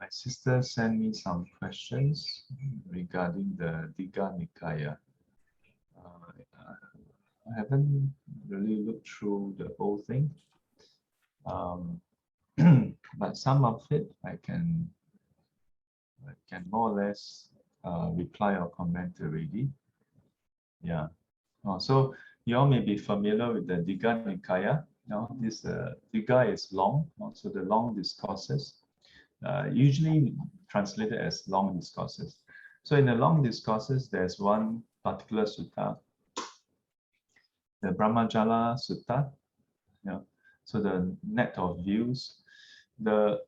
My sister sent me some questions regarding the Dīgha Nikāya. I haven't really looked through the whole thing, but some of it I can more or less reply or comment already. Yeah. So you all may be familiar with the Dīgha Nikāya. Now this Dīgha is long, so the long discourses, usually translated as long discourses. So in the long discourses, there's one particular sutta, the Brahmajāla Sutta. Yeah. So the net of views, the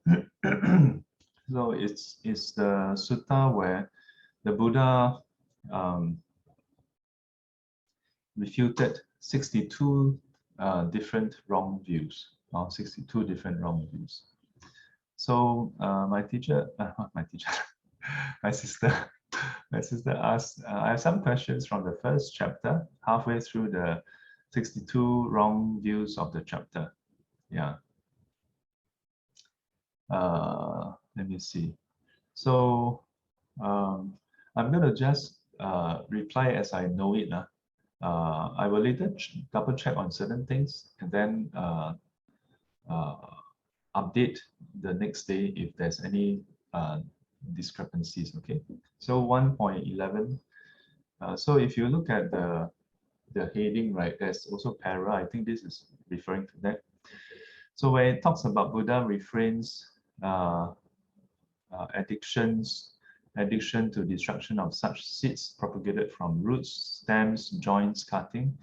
so it's the sutta where the Buddha refuted 62 different wrong views, 62 different wrong views. So my teacher, my sister asked, I have some questions from the first chapter, halfway through the 62 wrong views of the chapter. Yeah. Let me see. So I'm going to just reply as I know it. I will later double check on certain things and then update the next day if there's any discrepancies. Okay. So 1.11. So if you look at the heading, right, there's also para. I think this is referring to that. So when it talks about Buddha refrains addiction to destruction of such seeds propagated from roots, stems, joints, cutting.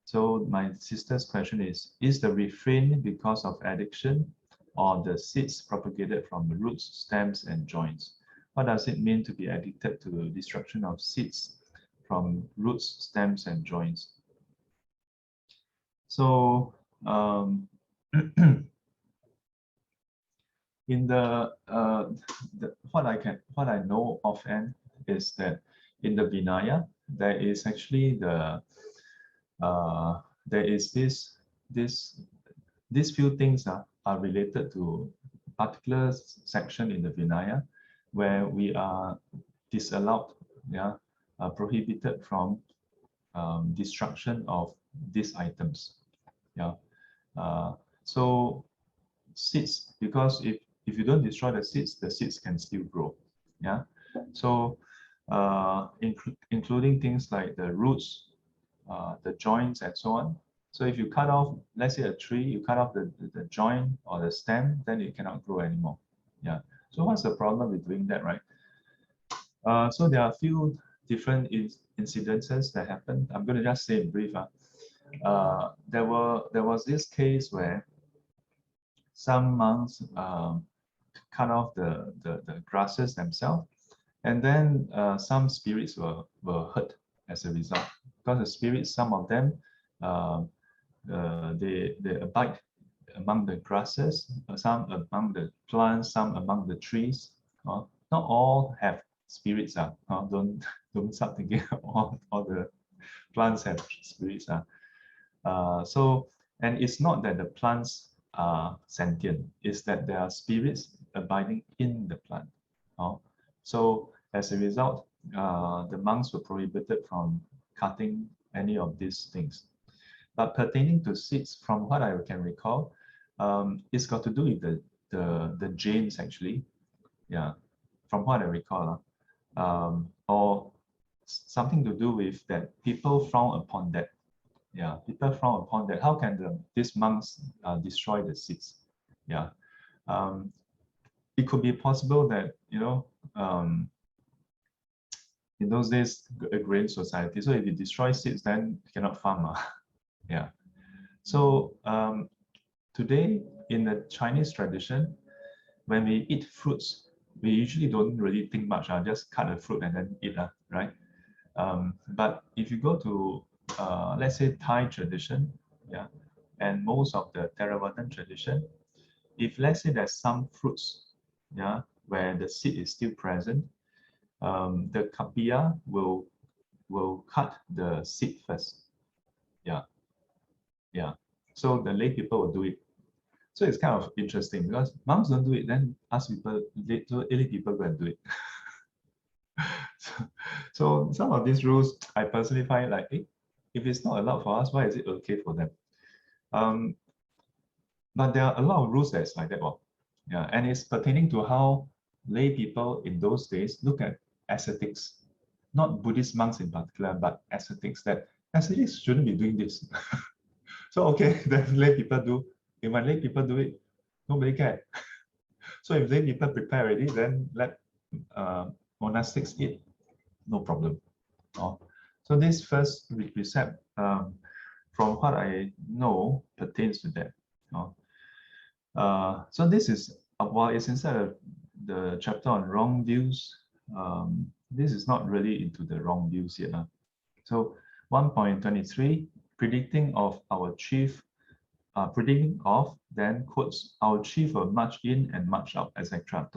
So my sister's question is the refrain because of addiction or the seeds propagated from the roots, stems, and joints? What does it mean to be addicted to destruction of seeds from roots, stems, and joints? So in what I know offhand is that in the Vinaya there is actually there is these few things are related to particular section in the Vinaya where we are disallowed, prohibited from destruction of these items. So seeds, because if you don't destroy the seeds can still grow. So including things like the roots, the joints, and so on. So if you cut off, let's say a tree, you cut off the joint or the stem, then it cannot grow anymore. So what's the problem with doing that, right? So there are a few different incidences that happened. I'm going to just say in brief. There was this case where some monks cut off the grasses themselves, and then some spirits were hurt as a result, because the spirits, some of them, they abide among the grasses, some among the plants, some among the trees. Not all have spirits. Don't start thinking all the plants have spirits. So, and it's not that the plants are sentient, it's that there are spirits abiding in the plant. So as a result, the monks were prohibited from cutting any of these things. But pertaining to seeds, from what I can recall, it's got to do with the Jains actually. From what I recall, or something to do with that people frown upon that. People frown upon that. How can these monks destroy the seeds? It could be possible that, in those days, a grain society. So if you destroy seeds, then you cannot farm. So today, in the Chinese tradition, when we eat fruits, we usually don't really think much. Just cut a fruit and then eat, right? But if you go to let's say Thai tradition, and most of the Theravadan tradition, if let's say there's some fruits, where the seed is still present, the Kapiya will cut the seed first. So the lay people will do it. So it's kind of interesting because monks don't do it, then ask people, elite people go and do it. So some of these rules, I personally find like, if it's not allowed for us, why is it okay for them? But there are a lot of rules that's like that. Well, yeah, and it's pertaining to how lay people in those days look at ascetics, not Buddhist monks in particular, but ascetics, that ascetics shouldn't be doing this. So okay, then lay people do. If when lay people do it, nobody care. So if lay people prepare already, then let monastics eat, no problem. Oh. So this first precept, from what I know, pertains to that. Oh. So this is, while it's inside of the chapter on wrong views, this is not really into the wrong views yet. So 1.23, predicting of our chief, predicting of, then quotes, our chief will march in and march out, etc.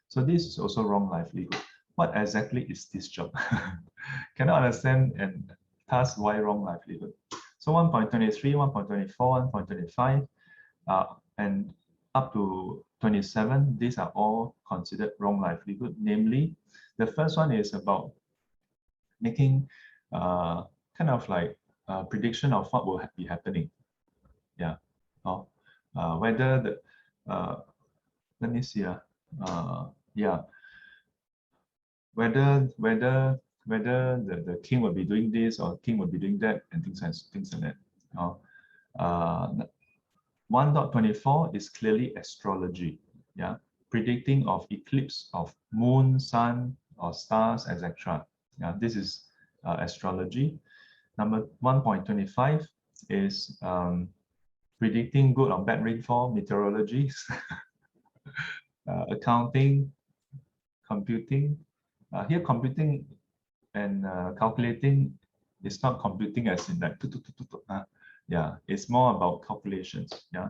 So this is also wrong livelihood. What exactly is this job? Cannot understand, and thus why wrong livelihood? So 1.23, 1.24, 1.25, and up to 27, these are all considered wrong livelihood. Namely, the first one is about making kind of like a prediction of what will be happening. Yeah. Whether the let me see. Yeah. Whether the king will be doing this or king will be doing that, and things like that. 1.24 is clearly astrology. Yeah, predicting of eclipse of moon, sun, or stars, etc. Yeah, this is astrology. Number 1.25 is predicting good or bad rainfall, meteorology, accounting, computing. Here, computing and calculating is not computing as in like, yeah, it's more about calculations. Yeah.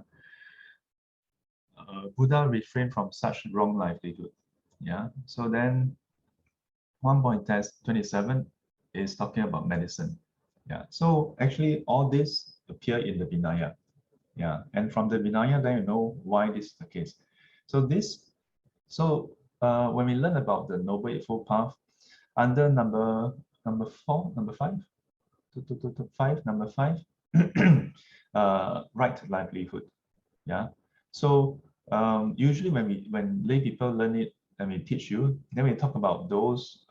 Buddha refrained from such wrong livelihood. Yeah. So then 1.27 is talking about medicine. Yeah. So actually all this appear in the Vinaya. Yeah. And from the Vinaya, then you know why this is the case. So when we learn about the Noble Eightfold Path, under number 4, number 5, number 5, right livelihood. Yeah. So usually when lay people learn it and we teach you, then we talk about those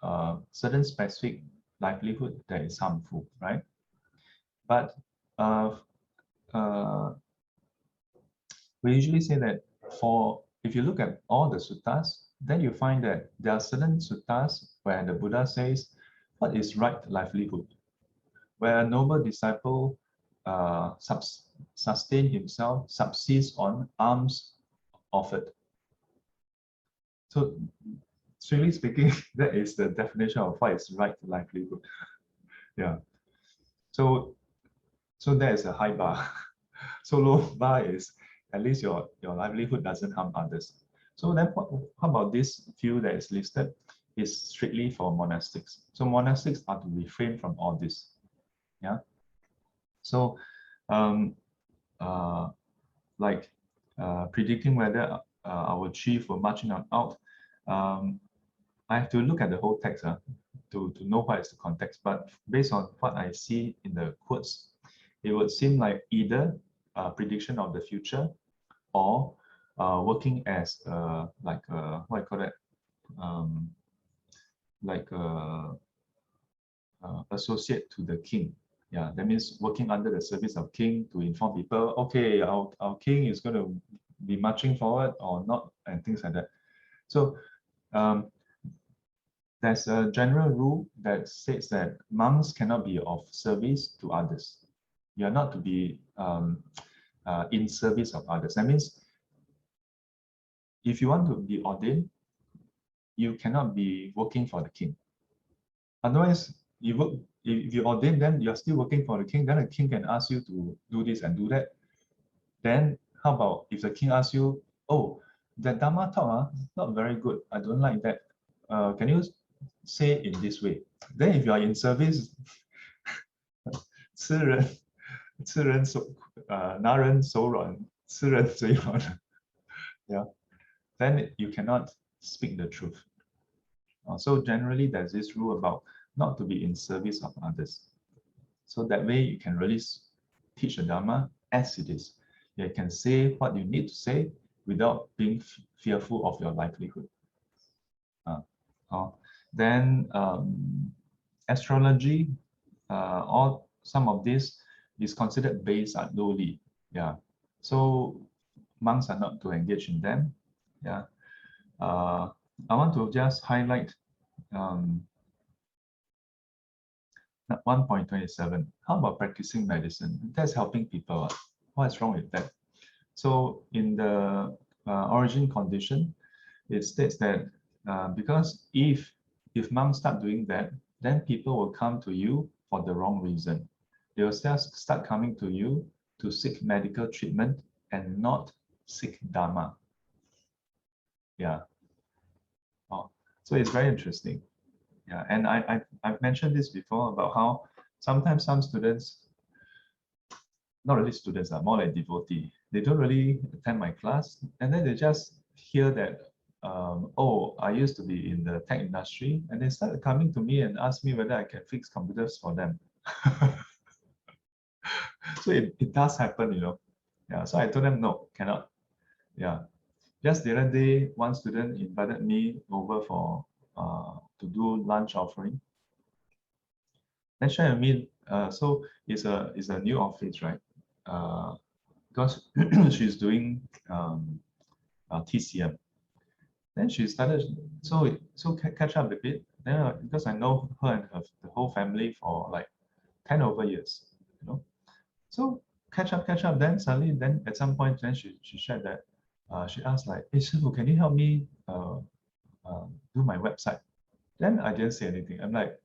certain specific livelihood that is harmful, right? But we usually say that if you look at all the suttas, then you find that there are certain suttas where the Buddha says what is right livelihood, where a noble disciple sustain himself, subsists on alms offered. So, strictly speaking, that is the definition of what is right livelihood. Yeah. So that is a high bar. So low bar is at least your livelihood doesn't harm others. So then, how about this view that is listed is strictly for monastics. So monastics are to refrain from all this. Yeah. So, like predicting whether our chief will march in or out, I have to look at the whole text to know what is the context. But based on what I see in the quotes, it would seem like either a prediction of the future or working as like what I call that, like associate to the king. Yeah, that means working under the service of king to inform people, okay, our king is going to be marching forward or not, and things like that. So there's a general rule that says that monks cannot be of service to others. You are not to be in service of others. That means if you want to be ordained, you cannot be working for the king. Otherwise, if you ordain, then you're still working for the king, then the king can ask you to do this and do that. Then how about if the king asks you, oh, that Dharma talk, not very good, I don't like that. Can you say in this way? Then if you are in service, 拿人手软 yeah, then you cannot speak the truth. So generally, there's this rule about not to be in service of others. So that way, you can really teach the Dharma as it is. You can say what you need to say without being fearful of your livelihood. Then astrology, all some of this is considered base at lowly. Yeah. So monks are not to engage in them. Yeah. I want to just highlight 1.27. How about practicing medicine? That's helping people. What's wrong with that? So in the origin condition, it states that because if monks start doing that, then people will come to you for the wrong reason. They will just start coming to you to seek medical treatment and not seek Dharma. Yeah. Oh, so it's very interesting. Yeah, and I've mentioned this before about how sometimes some students, not really students, are more like devotee. They don't really attend my class, and then they just hear that, oh, I used to be in the tech industry, and they started coming to me and ask me whether I can fix computers for them. So it does happen, you know. Yeah, so I told them no, cannot. Yeah, just the other day, one student invited me over for to do lunch offering. Then share with me, so it's a new office, right? Because she's doing TCM. Then she started, so catch up a bit. Then because I know her and the whole family for like 10 over years, you know. So catch up. Then suddenly, then at some point, then she shared that she asked like, "Hey, Shifu, can you help me do my website?" Then I didn't say anything. I'm like,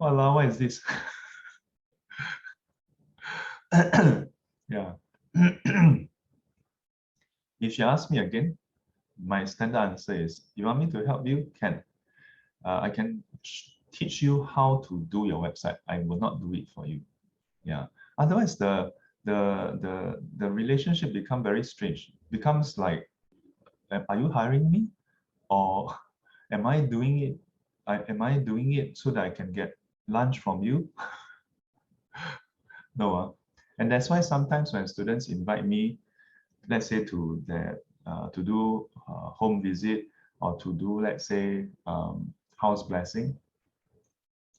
"Walao, what is this?" Yeah. If she asks me again, my standard answer is, you want me to help you? Can. I can teach you how to do your website. I will not do it for you. Yeah. Otherwise, the relationship become very strange. Becomes like, are you hiring me, or am I doing it? Am I doing it so that I can get lunch from you? No. And that's why sometimes when students invite me, let's say to do home visit, or to do, let's say, house blessing,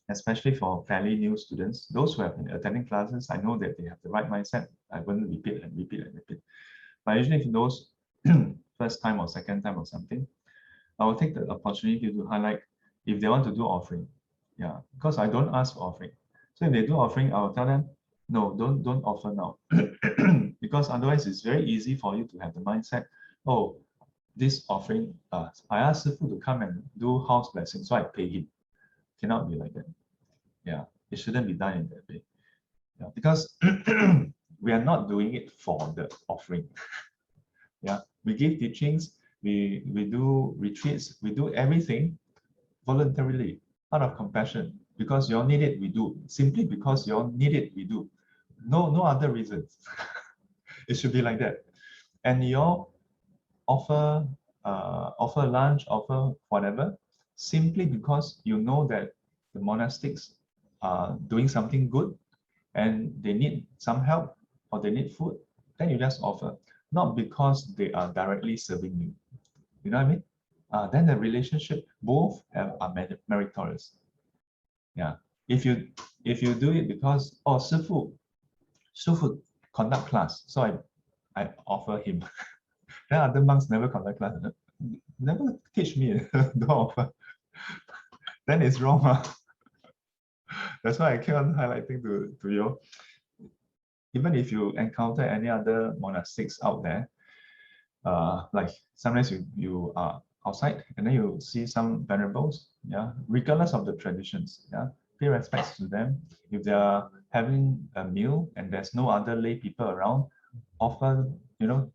especially for fairly new students, those who have been attending classes, I know that they have the right mindset. I wouldn't repeat and repeat and repeat. But usually for those first time or second time or something, I will take the opportunity to highlight if they want to do offering. Yeah, because I don't ask for offering. So if they do offering, I will tell them, no, don't offer now. Because otherwise it's very easy for you to have the mindset, oh, this offering, I asked Sifu to come and do house blessing, so I pay him. Cannot be like that. Yeah, it shouldn't be done in that way. Yeah, because we are not doing it for the offering. Yeah, we give teachings, we do retreats, we do everything voluntarily, out of compassion. Because you all need it, we do. Simply because you all need it, we do. No other reasons. It should be like that. And you all offer lunch, offer whatever, simply because you know that the monastics are doing something good and they need some help or they need food, then you just offer, not because they are directly serving you. You know what I mean? Then the relationship, both are meritorious. Yeah. If you do it because, oh, Shifu conduct class, so I offer him. Then other monks never conduct class, never teach me, don't offer. Then it's wrong. That's why I keep on highlighting to you. Even if you encounter any other monastics out there, like sometimes you are outside and then you see some venerables, yeah, regardless of the traditions, yeah, pay respects to them. If they are having a meal and there's no other lay people around, offer, to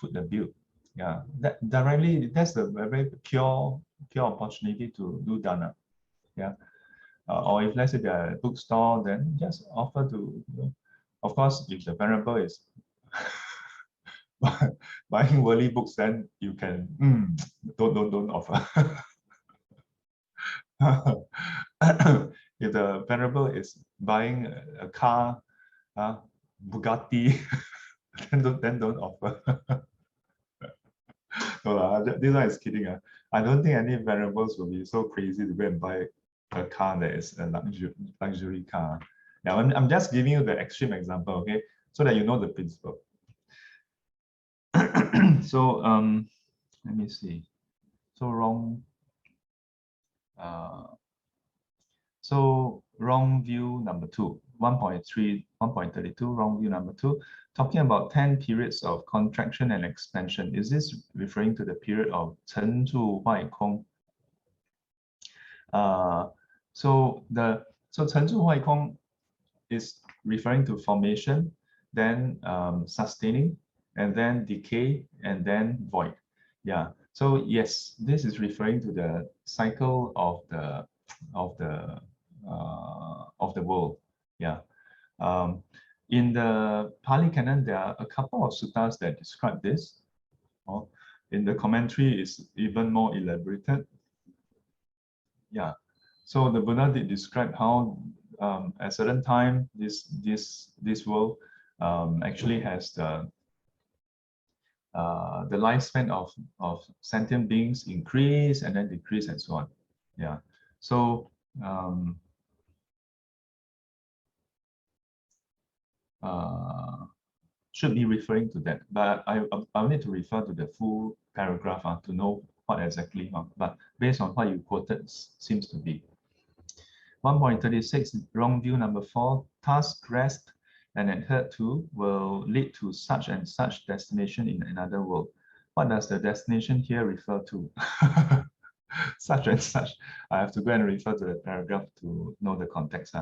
foot the bill. Yeah, that directly, that's a very pure opportunity to do dana. Yeah. Or if let's say they're a bookstore, then just offer to, of course, if the venerable is buying worldly books, then you can don't offer. If the venerable is buying a car, Bugatti, then don't offer. No, this one is kidding. I don't think any venerables will be so crazy to go and buy a car that is a luxury car. Yeah, I'm just giving you the extreme example, okay, so that you know the principle. So let me see. So wrong. So wrong view number 2, 1.3, 1.32, wrong view number 2, talking about 10 periods of contraction and expansion. Is this referring to the period of 沉住坏空? So沉住坏空 is referring to formation, then sustaining, and then decay, and then void. Yeah. So yes, this is referring to the cycle of the world. Yeah. In the Pali Canon, there are a couple of suttas that describe this. In the commentary, is even more elaborated. Yeah. So the Buddha did describe how at a certain time this world actually has the lifespan of sentient beings increase and then decrease and so on. Yeah. So should be referring to that, but I'll need to refer to the full paragraph to know what exactly. But based on what you quoted, seems to be. 1.36, wrong view number 4, task grasped and adhered to will lead to such and such destination in another world. What does the destination here refer to? Such and such. I have to go and refer to the paragraph to know the context.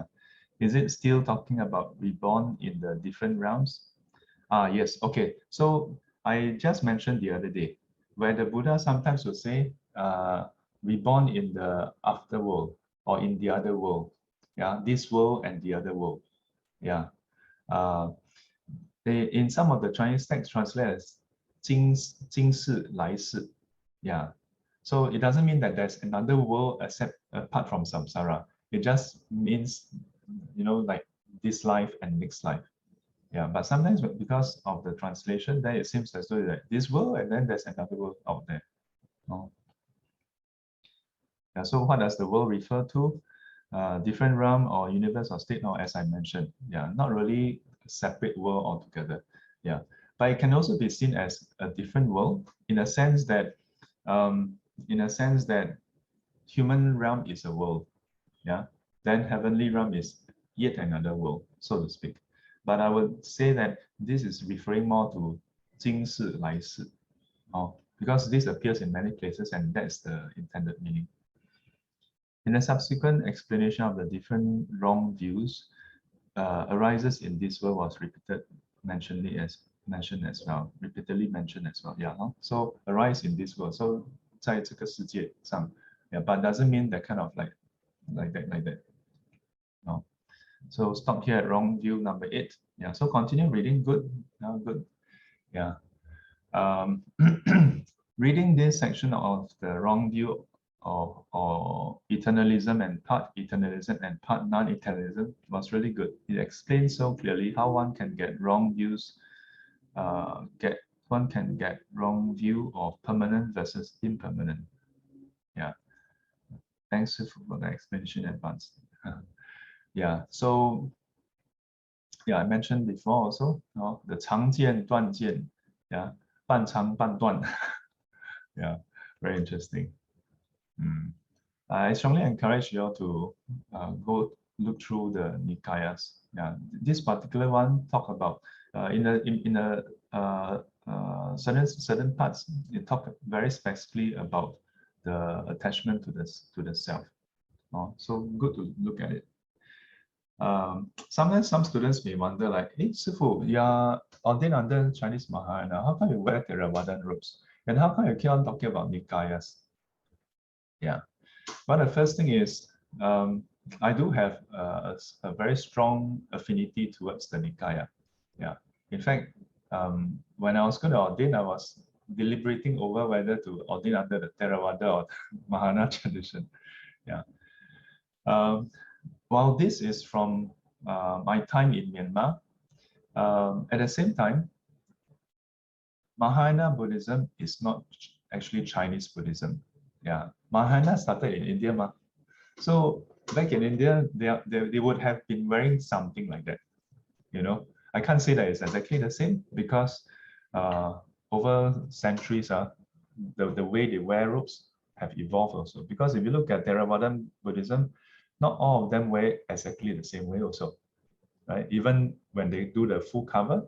Is it still talking about reborn in the different realms? Yes, okay. So I just mentioned the other day, where the Buddha sometimes will say, reborn in the afterworld or in the other world. Yeah, this world and the other world. Yeah. In some of the Chinese texts translate as 今世来世. Yeah. So it doesn't mean that there's another world apart from samsara. It just means, like this life and next life. Yeah, but sometimes because of the translation, then it seems as though that this world and then there's another world out there. Oh. Yeah, so what does the world refer to? Different realm or universe or state, or as I mentioned, yeah, not really a separate world altogether. Yeah, but it can also be seen as a different world in a sense that, human realm is a world. Yeah, then heavenly realm is yet another world, so to speak. But I would say that this is referring more to 今世来世, because this appears in many places and that's the intended meaning. In the subsequent explanation of the different wrong views, arises in this world was mentioned as well, repeatedly mentioned as well. Yeah, so arise in this world. So 在这个世界上, yeah, but doesn't mean that kind of like that. No. So stop here at wrong view number 8. Yeah, so continue reading. Good. Good. Yeah. Reading this section of the wrong view or eternalism and part eternalism and part non-eternalism was really good. It explains so clearly how one can get wrong views, one can get wrong view of permanent versus impermanent. Yeah. Thanks for the explanation in advance. Yeah, so yeah, I mentioned before also, the 长见断见, yeah, 半长半断. Yeah, very interesting. I strongly encourage you all to go look through the Nikāyas. Yeah, this particular one talk about in a certain parts, it talk very specifically about the attachment to the self. So good to look at it. Sometimes some students may wonder, like, hey, Sifu, you are ordained under Chinese Mahayana. How come you wear Theravadan robes? And how come you keep on talking about Nikāyas? Yeah. But the first thing is, I do have a very strong affinity towards the Nikāya. Yeah. In fact, when I was going to ordain, I was deliberating over whether to ordain under the Theravada or Mahayana tradition. Yeah. While this is from my time in Myanmar, at the same time, Mahayana Buddhism is not actually Chinese Buddhism. Yeah, Mahayana started in India, ma. So back in India, they would have been wearing something like that. You know, I can't say that it's exactly the same because over centuries, the way they wear robes have evolved also. Because if you look at Theravada Buddhism, not all of them wear exactly the same way also, right? Even when they do the full cover,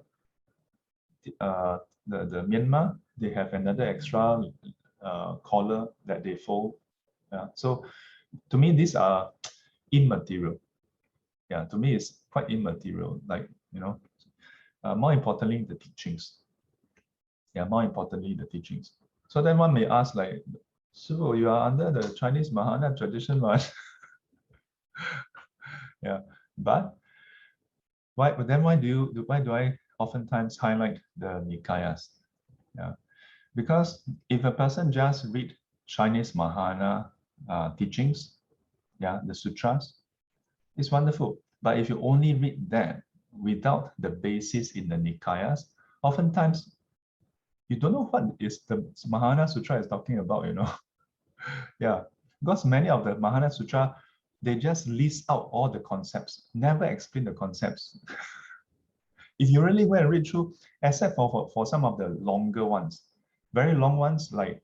the Myanmar, they have another extra collar that they fold. So to me, these are immaterial. Yeah, to me, it's quite immaterial. Like, you know, more importantly, the teachings. Yeah, more importantly, the teachings. So then one may ask, like, so you are under the Chinese Mahayana tradition, right? Yeah, but why do I oftentimes highlight the Nikāyas? Yeah, because if a person just read Chinese Mahayana teachings, yeah, the sutras, it's wonderful. But if you only read that without the basis in the Nikāyas, oftentimes you don't know what is the Mahayana Sutra is talking about, you know. Yeah, because many of the Mahayana Sutra, they just list out all the concepts, never explain the concepts. If you really go and read through, except for some of the longer ones, very long ones like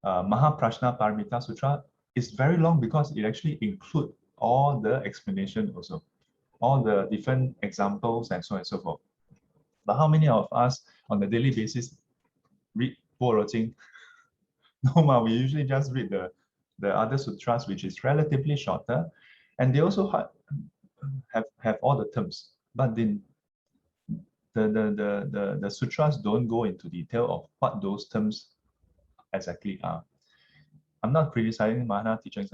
Mahaprajna Paramita Sutra is very long because it actually includes all the explanation also, all the different examples and so on and so forth. But how many of us on a daily basis read Bo Ro Jing? No, ma, we usually just read the other sutras, which is relatively shorter, and they also have all the terms, but then the sutras don't go into detail of what those terms exactly are. I'm not criticizing Mahayana teachings.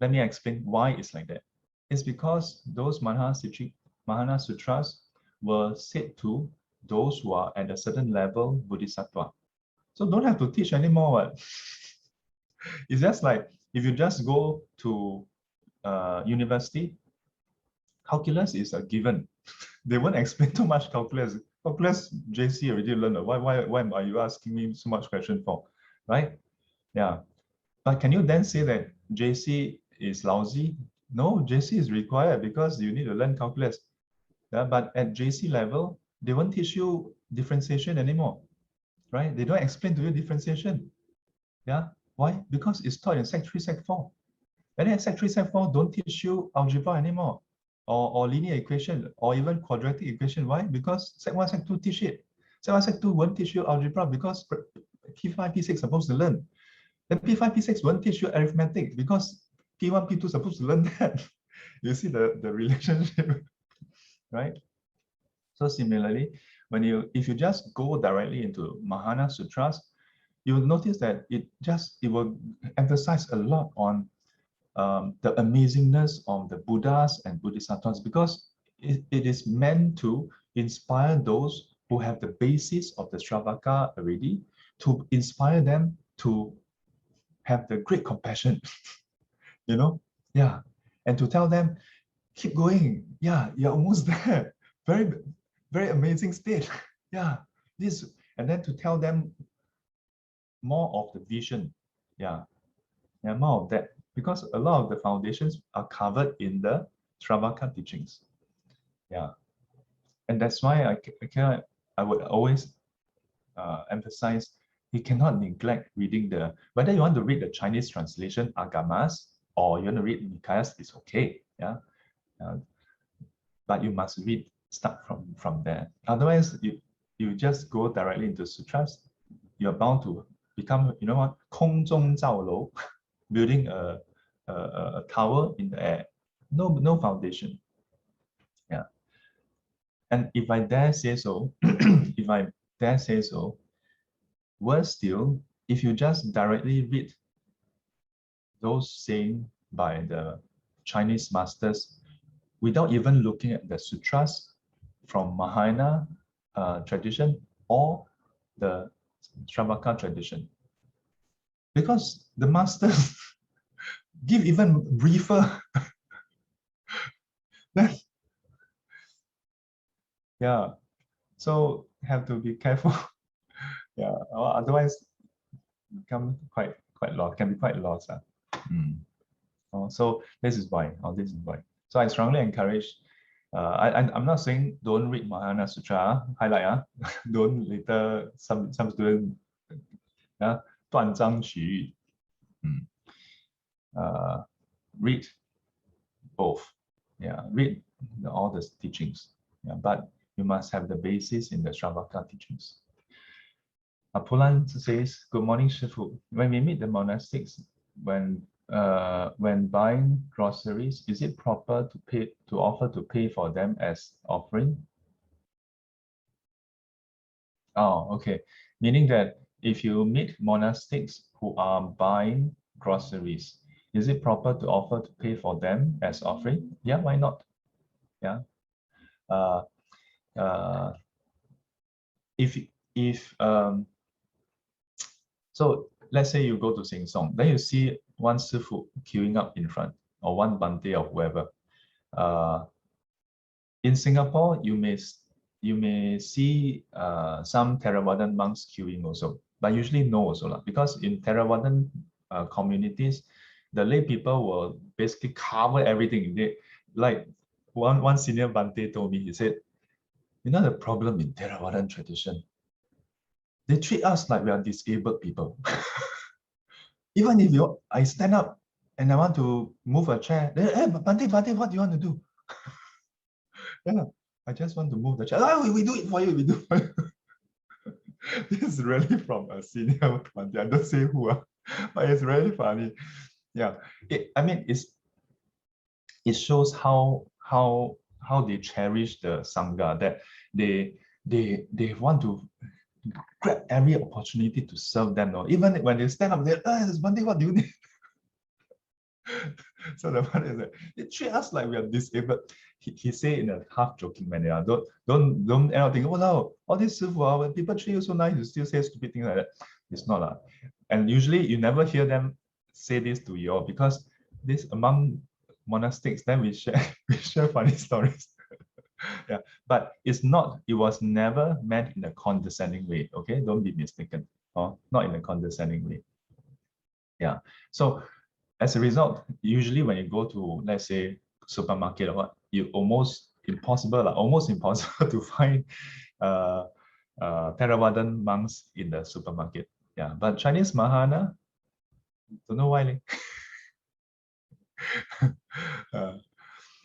Let me explain why it's like that. It's because those Mahayana sutras were said to those who are at a certain level bodhisattva. So don't have to teach anymore. What? It's just like if you just go to university, calculus is a given. They won't explain too much calculus. Calculus JC already learned. Why are you asking me so much question for? Right? Yeah. But can you then say that JC is lousy? No, JC is required because you need to learn calculus. Yeah, but at JC level, they won't teach you differentiation anymore. Right? They don't explain to you differentiation. Yeah. Why? Because it's taught in Sec 3, Sec 4. And then Sec 3, Sec 4 don't teach you algebra anymore, or linear equation, or even quadratic equation. Why? Because Sec 1, Sec 2 teach it. Sec 1, Sec 2 won't teach you algebra because P5, P6 supposed to learn. Then P5, P6 won't teach you arithmetic because P1, P2 supposed to learn that. You see the relationship, right? So similarly, if you just go directly into Mahayana Sutras, you'll notice that it will emphasize a lot on the amazingness of the Buddhas and Bodhisattvas because it is meant to inspire those who have the basis of the Shravaka already, to inspire them to have the great compassion, you know? Yeah. And to tell them, keep going. Yeah, you're almost there. Very, very amazing state. Yeah. And then to tell them more of the vision. Yeah. Yeah, more of that. Because a lot of the foundations are covered in the Shravaka teachings. Yeah. And that's why I would always emphasize you cannot neglect reading whether you want to read the Chinese translation Agamas or you want to read Nikāyas, it's okay. Yeah. But you must start from there. Otherwise, you just go directly into sutras, you're bound to become, you know what, 空中造楼, building a tower in the air. No foundation. Yeah. And if I dare say so, worse still, if you just directly read those saying by the Chinese masters without even looking at the sutras from Mahayana tradition or the Shravaka tradition. Because the masters give even briefer. Yeah, so have to be careful. Yeah, otherwise become quite lost, can be quite lost. So this is why. So I strongly encourage. I'm not saying don't read Mahayana Sutra. Highlight. Don't later some student 断章取义. Read both. Yeah, read all the teachings. Yeah, but you must have the basis in the Shravaka teachings. Pulan says, "Good morning, Shifu. When we meet the monastics, when buying groceries, is it proper to offer to pay for them as offering?" Oh, okay. Meaning that if you meet monastics who are buying groceries, is it proper to offer to pay for them as offering? Yeah, why not? Yeah. If so let's say you go to Sing Song, then you see one sifu queuing up in front, or one bante or whoever. In Singapore, you may see some Theravadan monks queuing also, but usually no also, because in Theravadan communities, the lay people will basically cover everything. Like one senior bante told me, he said, you know the problem in Theravadan tradition? They treat us like we are disabled people. Even if I stand up and I want to move a chair, hey, Bante, what do you want to do? Yeah, I just want to move the chair. Oh, we do it for you, we do it for you. This is really from a senior Bante. I don't say who, but it's really funny. Yeah, I mean, it shows how they cherish the Sangha, that they want to grab every opportunity to serve them. No? Even when they stand up, they're, Bante, what do you need? So the one is that they treat us like we are disabled. He say in a half joking manner, don't end up thinking, oh no, all these sifu, when people treat you so nice, you still say stupid things like that. It's not. And usually you never hear them say this to you all, because this among monastics, then we share funny stories. Yeah, but it was never meant in a condescending way. Okay, don't be mistaken. Not in a condescending way. Yeah. So as a result, usually when you go to, let's say, supermarket or what, you almost impossible to find Theravadan monks in the supermarket. Yeah, but Chinese Mahayana, don't know why.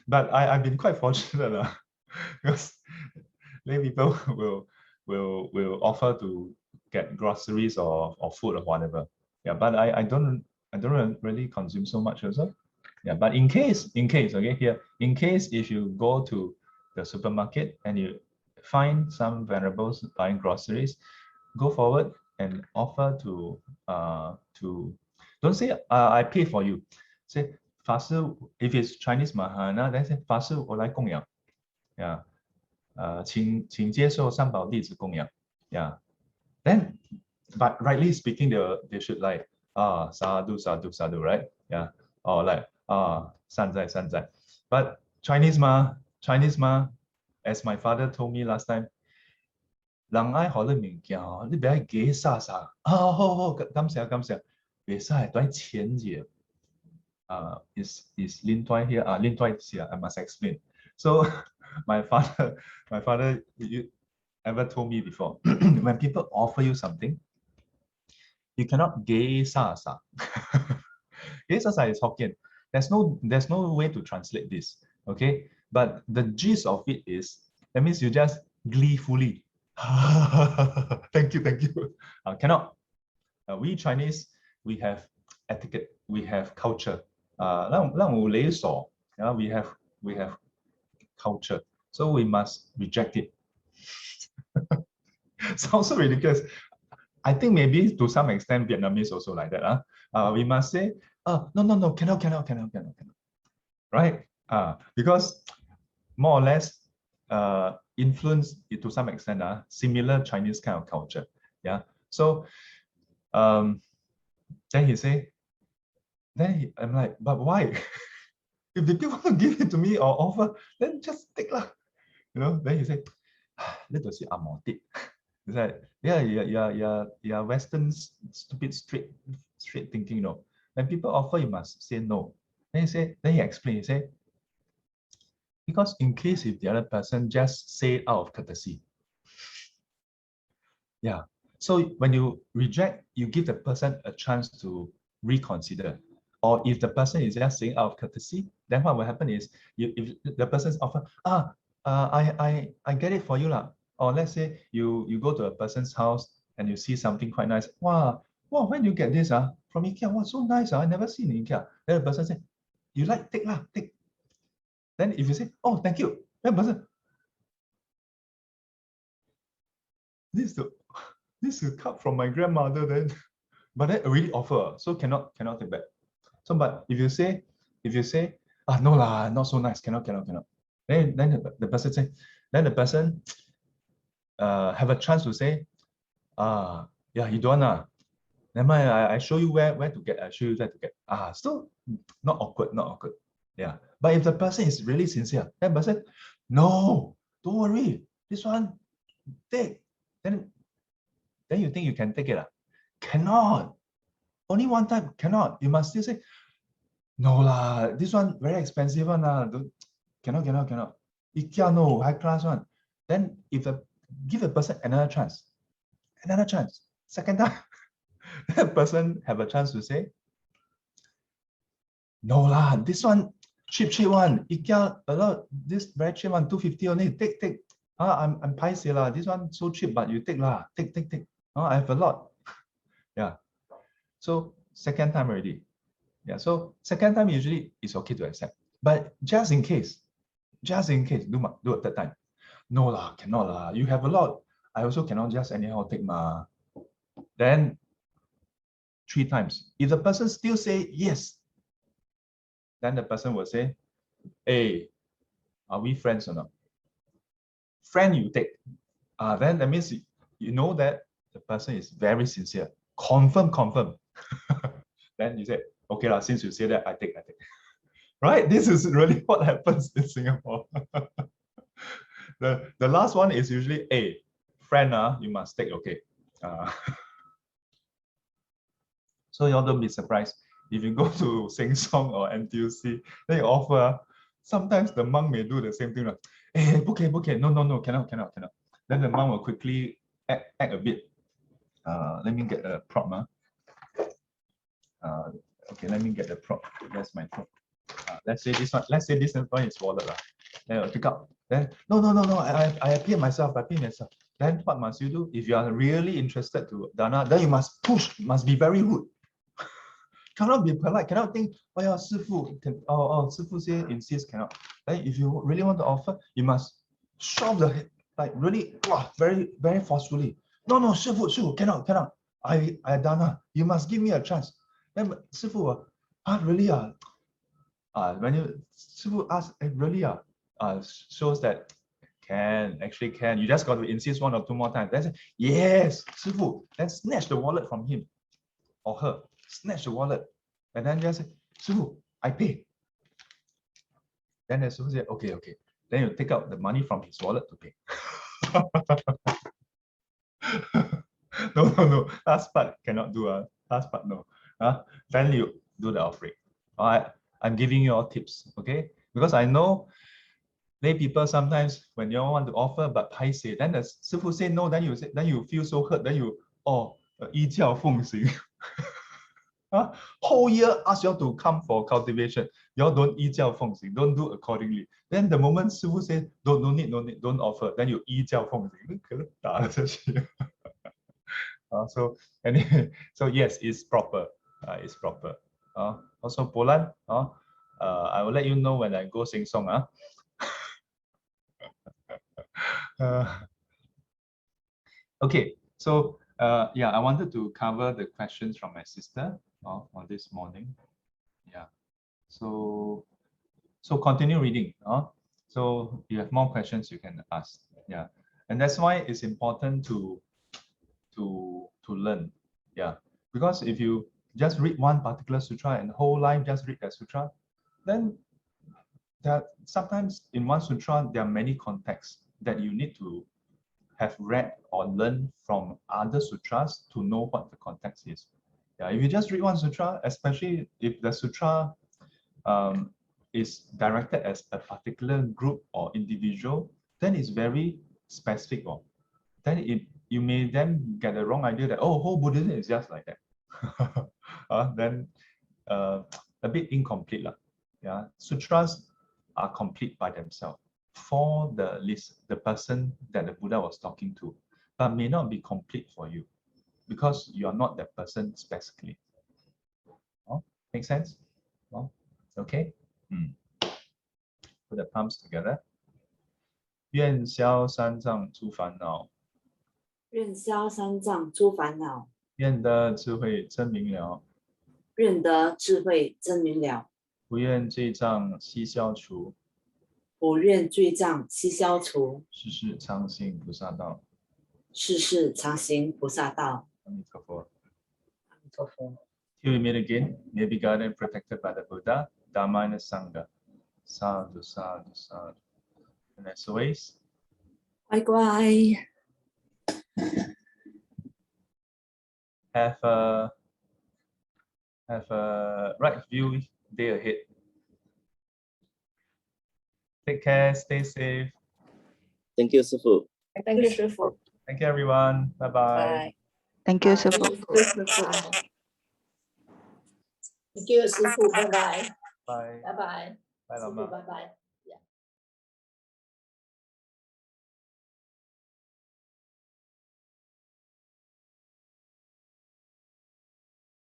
But I've been quite fortunate because lay people will offer to get groceries or food or whatever. Yeah, but I don't really consume so much also. Yeah, but in case, okay, here, in case if you go to the supermarket and you find some venerables buying groceries, go forward and offer to don't say I pay for you. Say, 法师, if it's Chinese Mahayana, then say 法师我来供养. Yeah. 请接受三宝弟子供养. Yeah. Then, but rightly speaking, they should like sadhu, right? Yeah. Or like san zai. But Chinese ma, as my father told me last time, 人愛學你物件你不要假傻傻。好，感謝。袂使對錢字。is Lin Tuai here? Lin Tuai is here. I must explain. So my father, you ever told me before, when people offer you something, you cannot gay sa sa. Gay sa sa is Hokkien. There's no way to translate this. Okay, but the gist of it is that means you just gleefully. Thank you. Cannot. We Chinese, we have etiquette, we have culture. We have culture, so we must reject it. Sounds so ridiculous. I think maybe to some extent Vietnamese also like that. We must say, no, cannot. Right? Because more or less, influenced it to some extent, similar Chinese kind of culture. Yeah. So then he say, I'm like, but why? If the people want to give it to me or offer, then just take lah. You know, then he said, let us see amotit. It's like, yeah, Western stupid straight thinking, you know. When people offer, you must say no. Then he explained, he said, because in case if the other person just say it out of courtesy. Yeah. So when you reject, you give the person a chance to reconsider. Or if the person is just saying out of courtesy, then what will happen is, if the person's offer, I get it for you lah. Or let's say you go to a person's house and you see something quite nice. Wow, when do you get this? From IKEA, wow, so nice. I never seen in IKEA. Then the person say, you like, take lah, take. Then if you say, oh, thank you, then the person, this is a cup from my grandmother then. But then already offer, so cannot take back. So but if you say, no lah, not so nice, cannot. Then the person say, then the person have a chance to say, yeah, you don't want. Never mind, I show you where to get. I show you where to get. Still not awkward. Yeah. But if the person is really sincere, then the person, no, don't worry, this one take. Then you think you can take it? Cannot. Only one time, cannot. You must still say, no lah, this one very expensive one lah. Cannot. IKEA no, high class one. Then if give the person another chance, second time, that person have a chance to say, no lah, this one cheap one. IKEA a lot, this very cheap one, 250 only. Take. I'm paiseh lah. This one so cheap, but you take lah. Take. I have a lot. Yeah. So second time already. Yeah. So second time usually it's okay to accept. But just in case, do a third time. No lah, cannot lah. You have a lot. I also cannot just anyhow take ma. Then 3 times. If the person still say yes, then the person will say, hey, are we friends or not? Friend, you take. Then that means you know that the person is very sincere. Confirm. Then you say, okay lah, since you say that, I take. Right? This is really what happens in Singapore. The last one is usually, hey, friend, you must take, okay. So you all don't be surprised. If you go to Sheng Siong or NTUC, they offer, sometimes the monk may do the same thing. Like, hey, bouquet, no, cannot. Then the monk will quickly act a bit. Let me get a prop. Okay, let me get the prop. That's my prop. Let's say this one. Let's say this one is wallet. Then I'll pick up. Then no. I pay myself. Then what must you do? If you are really interested to dana, then you must push. Must be very rude. Cannot be polite. Cannot think, oh yeah, Sifu can. Sifu say insist cannot. Then if you really want to offer, you must shove the head, like really, very very forcefully. No, Sifu, cannot. I dana. You must give me a chance. Then Sifu, really when you Sifu ask, really shows that actually can. You just got to insist 1 or 2 more times. Then say, yes, Sifu. Then snatch the wallet from him or her. Snatch the wallet. And then just say, Sifu, I pay. Then the Sifu say, okay. Then you take out the money from his wallet to pay. No. Last part cannot do. Last part, no. Then you do the offering. All right. I'm giving you all tips, okay? Because I know lay people sometimes when you want to offer, but paiseh, then the Sifu say no, then you feel so hurt, then you, yi jiao feng xing. Whole year ask you all to come for cultivation. You all don't yi jiao feng xing, don't do accordingly. Then the moment Sifu says, don't need, don't offer, then you yi jiao feng xing. So anyway, so yes, it's proper. It's proper. Also Poland, I will let you know when I go sing song. Okay, so yeah, I wanted to cover the questions from my sister on this morning. Yeah, so continue reading. So you have more questions you can ask. Yeah, and that's why it's important to learn. Yeah, because if you just read one particular sutra and whole life just read that sutra, then that sometimes in one sutra there are many contexts that you need to have read or learned from other sutras to know what the context is. Yeah, if you just read one sutra, especially if the sutra is directed as a particular group or individual, then it's very specific. Then you may then get the wrong idea that, oh, whole Buddhism is just like that. Then a bit incomplete. Yeah, sutras are complete by themselves for the person that the Buddha was talking to, but may not be complete for you because you are not that person specifically. Make sense? Okay. Put the palms together. 愿消三障诸烦恼，愿消三障诸烦恼，愿得智慧真明了，愿得智慧真明了，不愿罪障悉消除，不愿罪障悉消除，世世常行菩萨道。世世常行菩萨道。阿弥陀佛。阿弥陀佛。 Till we meet again, may be guarded and protected by the Buddha, Dharma, and the Sangha. Sadhu, sadhu, sadhu. And as always, 乖乖。 have a right view day ahead. Take care, stay safe. Thank you, Sifu. Thank you, 师父。 Thank you, everyone. Bye bye. Thank you, 师父。 Thank you, 师父。拜拜。 Bye. 拜拜。 Bye, 师父， Lama. 拜拜。